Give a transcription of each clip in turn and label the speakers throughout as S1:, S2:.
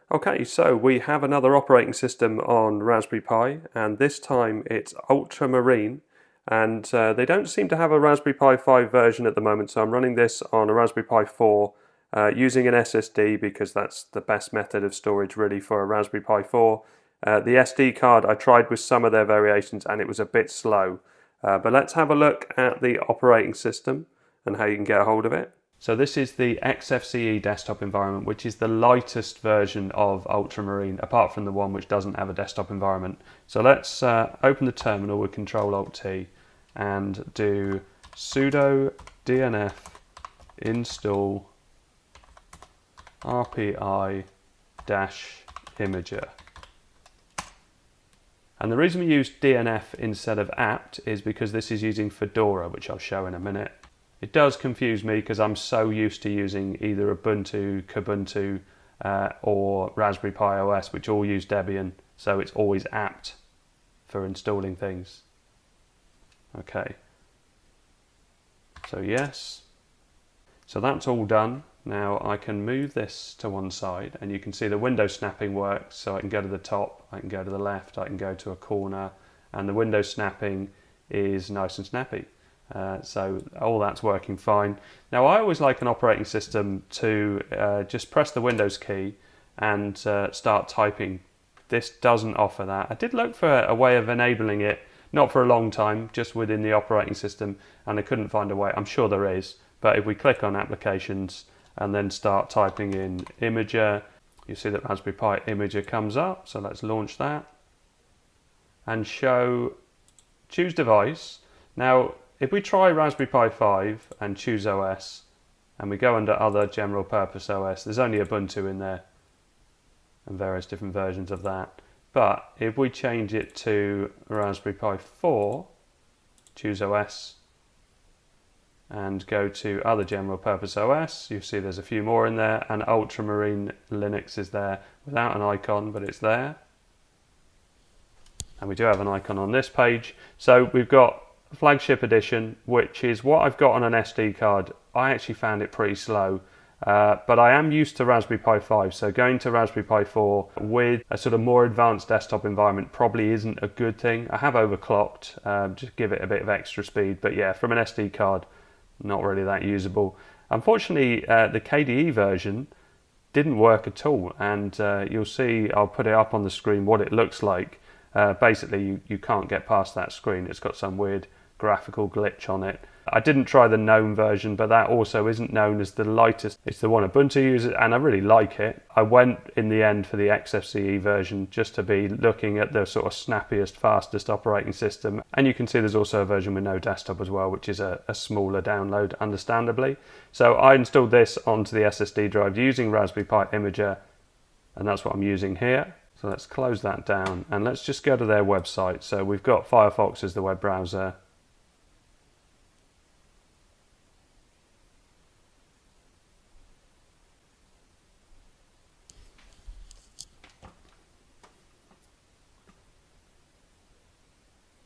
S1: Okay, so we have another operating system on Raspberry Pi, and this time it's Ultramarine, and they don't seem to have a Raspberry Pi 5 version at the moment, so I'm running this on a Raspberry Pi 4 using an SSD because that's the best method of storage really for a Raspberry Pi 4. The SD card I tried with some of their variations and it was a bit slow, but let's have a look at the operating system and how you can get a hold of it. So this is the XFCE desktop environment, which is the lightest version of Ultramarine, apart from the one which doesn't have a desktop environment. So let's open the terminal with Control-Alt-T and do sudo dnf install rpi-imager. And the reason we use DNF instead of apt is because this is using Fedora, which I'll show in a minute. It does confuse me because I'm so used to using either Ubuntu, Kubuntu, or Raspberry Pi OS, which all use Debian, so it's always apt for installing things. Okay, so yes, so that's all done. Now I can move this to one side and you can see the window snapping works, so I can go to the top, I can go to the left, I can go to a corner, and the window snapping is nice and snappy. So all that's working fine. Now I always like an operating system to just press the Windows key and start typing. This doesn't offer that. I did look for a way of enabling it, not for a long time, just within the operating system, and I couldn't find a way. I'm sure there is, but if we click on applications and then start typing in Imager, you see that Raspberry Pi Imager comes up, so let's launch that and choose device. Now if we try Raspberry Pi 5 and choose OS, and we go under other general purpose OS, there's only Ubuntu in there and various different versions of that. But if we change it to Raspberry Pi 4, choose OS, and go to other general purpose OS, you see there's a few more in there, and Ultramarine Linux is there without an icon, but it's there. And we do have an icon on this page. So we've got Flagship edition, which is what I've got on an SD card. I actually found it pretty slow, but I am used to Raspberry Pi 5, so going to Raspberry Pi 4 with a sort of more advanced desktop environment probably isn't a good thing. I have overclocked, just give it a bit of extra speed, but yeah, from an SD card, not really that usable. Unfortunately, the KDE version didn't work at all, and you'll see, I'll put it up on the screen what it looks like. Basically, you can't get past that screen. It's got some weird graphical glitch on it. I didn't try the GNOME version, but that also isn't known as the lightest. It's the one Ubuntu uses, and I really like it. I went in the end for the XFCE version just to be looking at the sort of snappiest, fastest operating system. And you can see there's also a version with no desktop as well, which is a smaller download, understandably. So I installed this onto the SSD drive using Raspberry Pi Imager, and that's what I'm using here. So let's close that down and let's just go to their website. So we've got Firefox as the web browser.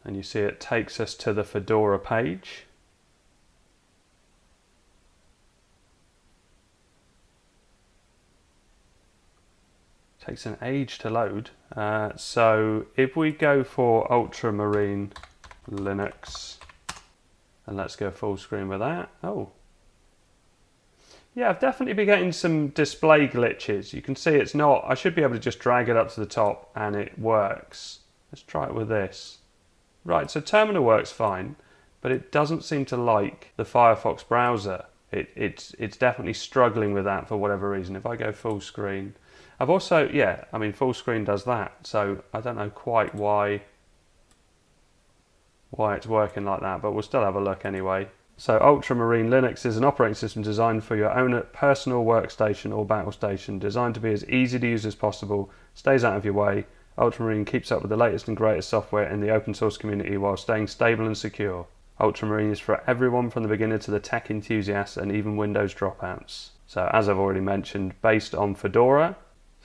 S1: And you see it takes us to the Fedora page. Takes an age to load. So if we go for Ultramarine Linux, and let's go full screen with that. Oh, yeah, I've definitely been getting some display glitches. You can see it's not, I should be able to just drag it up to the top and it works. Let's try it with this. Right, so terminal works fine, but it doesn't seem to like the Firefox browser. It's definitely struggling with that for whatever reason. If I go full screen, I've also, yeah, I mean full screen does that, so I don't know quite why it's working like that, but we'll still have a look anyway. So Ultramarine Linux is an operating system designed for your own personal workstation or battle station, designed to be as easy to use as possible, stays out of your way. Ultramarine keeps up with the latest and greatest software in the open source community while staying stable and secure. Ultramarine is for everyone from the beginner to the tech enthusiasts and even Windows dropouts. So as I've already mentioned, based on Fedora,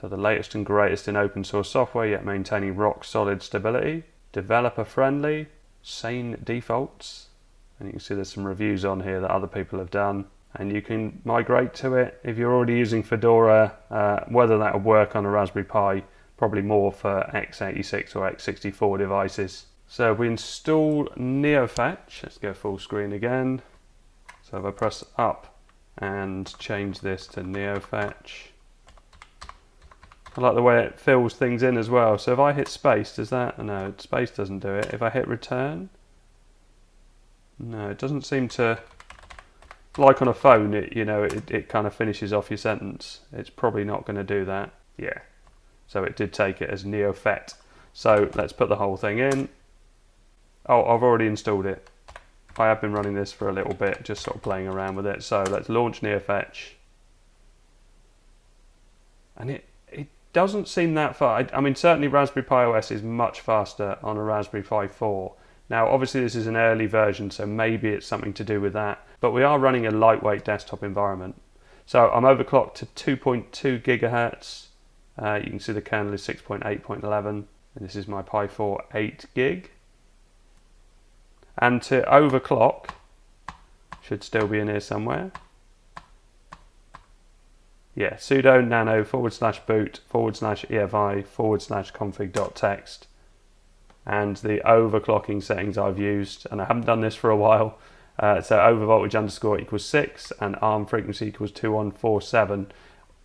S1: so the latest and greatest in open source software, yet maintaining rock solid stability, developer friendly, sane defaults, and you can see there's some reviews on here that other people have done, and you can migrate to it. If you're already using Fedora, whether that will work on a Raspberry Pi, probably more for x86 or x64 devices. So we install NeoFetch. Let's go full screen again. So if I press up and change this to NeoFetch, I like the way it fills things in as well. So if I hit space, does that? No, space doesn't do it. If I hit return, no, it doesn't seem to. Like on a phone, it kind of finishes off your sentence. It's probably not going to do that. Yeah. So it did take it as NeoFet. So let's put the whole thing in. Oh, I've already installed it. I have been running this for a little bit, just sort of playing around with it. So let's launch NeoFetch. And it doesn't seem that far. I mean, certainly Raspberry Pi OS is much faster on a Raspberry Pi 4. Now, obviously this is an early version, so maybe it's something to do with that. But we are running a lightweight desktop environment. So I'm overclocked to 2.2 gigahertz. You can see the kernel is 6.8.11. And this is my Pi 4 8 gig. And to overclock, should still be in here somewhere. Yeah, sudo nano /boot /efi /config.txt. And the overclocking settings I've used, and I haven't done this for a while. So overvoltage underscore equals 6 and arm frequency equals 2147.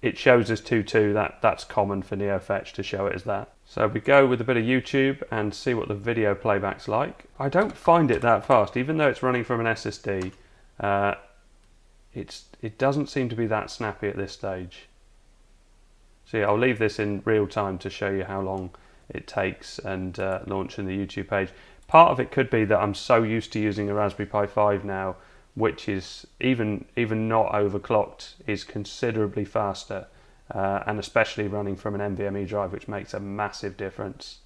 S1: It shows as 22. That's common for NeoFetch to show it as that. So we go with a bit of YouTube and see what the video playback's like. I don't find it that fast, even though it's running from an SSD. It doesn't seem to be that snappy at this stage. So yeah, I'll leave this in real time to show you how long it takes and launching the YouTube page. Part of it could be that I'm so used to using a Raspberry Pi 5 now, which is even not overclocked, is considerably faster, and especially running from an NVMe drive, which makes a massive difference.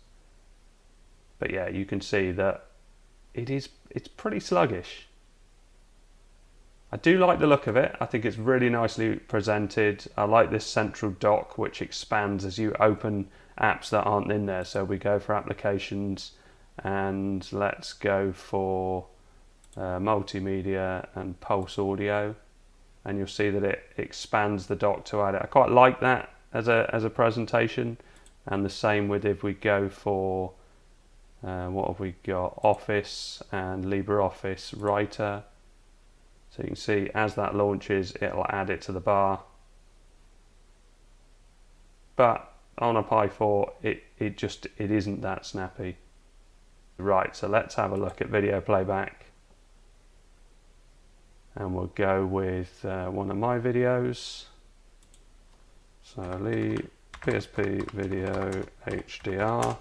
S1: But yeah, you can see that it's pretty sluggish. I do like the look of it. I think it's really nicely presented. I like this central dock, which expands as you open apps that aren't in there. So we go for applications, and let's go for multimedia and pulse audio, and you'll see that it expands the dock to add it. I quite like that as a presentation, and the same with if we go for what have we got, Office and LibreOffice Writer. So you can see as that launches, it'll add it to the bar. But on a Pi 4, it isn't that snappy. Right, so let's have a look at video playback. And we'll go with one of my videos. So PSP video HDR.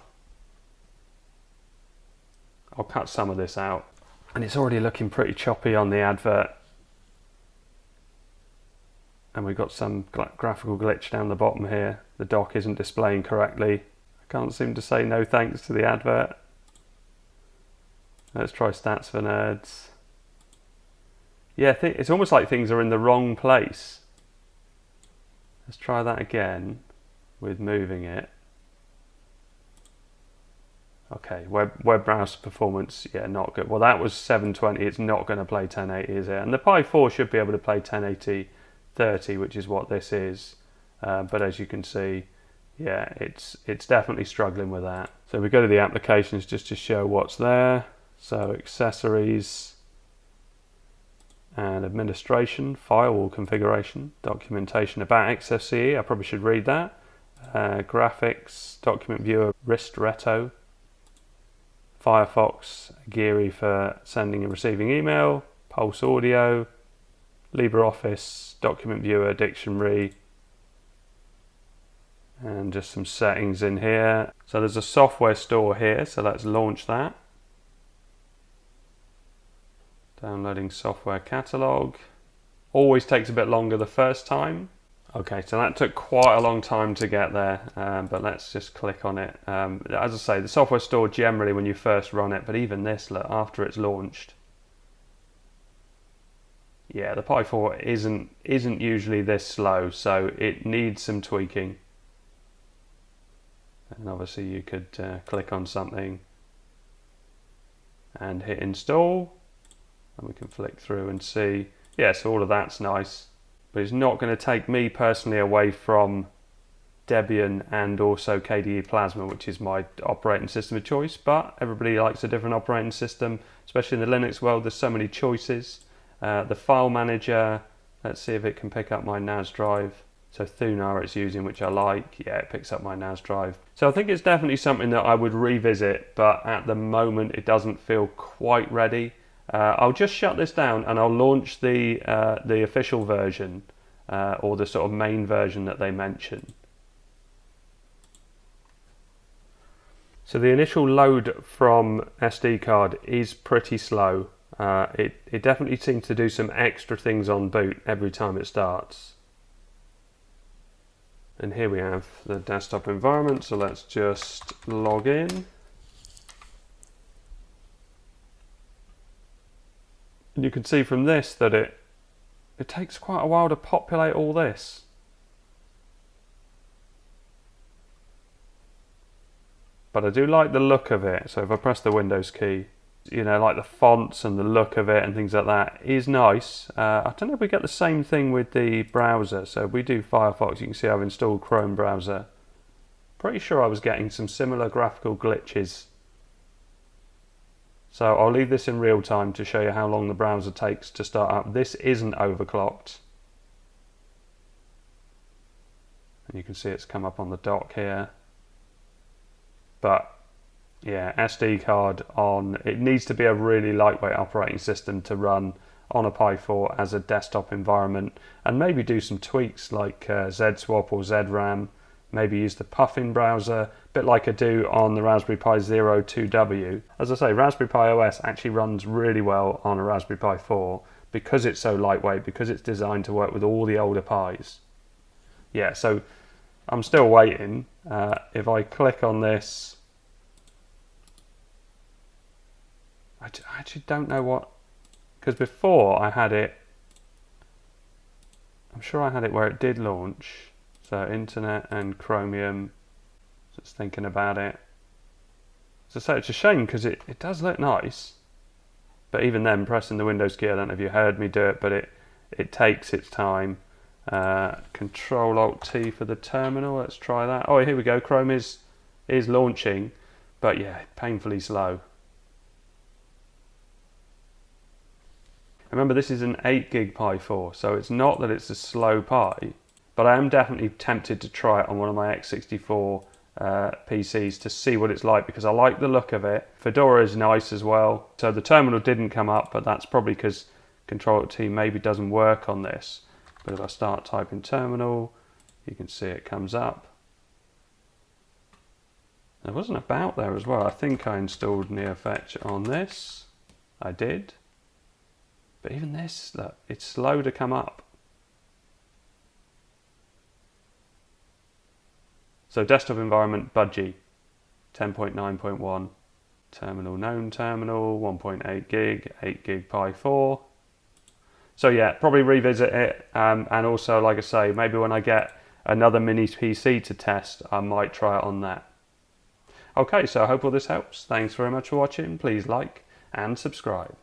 S1: I'll cut some of this out. And it's already looking pretty choppy on the advert. And we've got some graphical glitch down the bottom here. The dock isn't displaying correctly. I can't seem to say no thanks to the advert. Let's try Stats for Nerds. Yeah, it's almost like things are in the wrong place. Let's try that again with moving it. Okay, web browser performance, yeah, not good. Well, that was 720. It's not going to play 1080, is it? And the Pi 4 should be able to play 1080 30, which is what this is. But as you can see, yeah, it's definitely struggling with that. So we go to the applications just to show what's there. So accessories and administration, firewall configuration, documentation about XFCE. I probably should read that. Graphics, document viewer, wrist reto. Firefox, Geary for sending and receiving email. Pulse audio. LibreOffice, document viewer, dictionary, and just some settings in here. So there's a software store here, so let's launch that. Downloading software catalog. Always takes a bit longer the first time. Okay, so that took quite a long time to get there, but let's just click on it. As I say, the software store generally when you first run it, but even this, look, after it's launched. Yeah, the Pi 4 isn't usually this slow, so it needs some tweaking. And obviously you could click on something and hit install, and we can flick through and see Yeah, so all of that's nice, but it's not going to take me personally away from Debian and also KDE Plasma, which is my operating system of choice. But everybody likes a different operating system, especially in the Linux world. There's so many choices. The file manager, let's see if it can pick up my NAS drive. So Thunar it's using, which I like. Yeah, it picks up my NAS drive. So I think it's definitely something that I would revisit, but at the moment it doesn't feel quite ready. I'll just shut this down and I'll launch the official version, or the sort of main version that they mention. So the initial load from SD card is pretty slow. It definitely seems to do some extra things on boot every time it starts. And here we have the desktop environment, so let's just log in. And you can see from this that it takes quite a while to populate all this. But I do like the look of it, so if I press the Windows key, you know, like the fonts and the look of it and things like that is nice. I don't know if we get the same thing with the browser. So if we do Firefox, you can see I've installed Chrome browser. Pretty sure I was getting some similar graphical glitches. So I'll leave this in real time to show you how long the browser takes to start up. This isn't overclocked. And you can see it's come up on the dock here. But yeah, SD card on, it needs to be a really lightweight operating system to run on a Pi 4 as a desktop environment, and maybe do some tweaks like ZSwap or ZRAM, maybe use the Puffin browser, a bit like I do on the Raspberry Pi Zero 2W. As I say, Raspberry Pi OS actually runs really well on a Raspberry Pi 4 because it's so lightweight, because it's designed to work with all the older Pis. Yeah, so I'm still waiting. If I click on this, I actually don't know what, because before I had it, I'm sure I had it where it did launch. So Internet and Chromium, just thinking about it. As I say, it's a shame because it does look nice. But even then, pressing the Windows key, I don't know if you heard me do it, but it takes its time. Control-Alt-T for the terminal, let's try that. Oh, here we go, Chrome is launching, but yeah, painfully slow. Remember, this is an 8 gig Pi 4, so it's not that it's a slow Pi, but I am definitely tempted to try it on one of my x64 PCs to see what it's like, because I like the look of it. Fedora is nice as well. So the terminal didn't come up, but that's probably because Control-T maybe doesn't work on this. But if I start typing terminal, you can see it comes up. There wasn't about there as well. I think I installed NeoFetch on this. I did. But even this, look, it's slow to come up. So desktop environment, Budgie, 10.9.1. Terminal, known terminal, 1.8 gig, 8 gig Pi 4. So yeah, probably revisit it. And also, like I say, maybe when I get another mini PC to test, I might try it on that. Okay, so I hope all this helps. Thanks very much for watching. Please like and subscribe.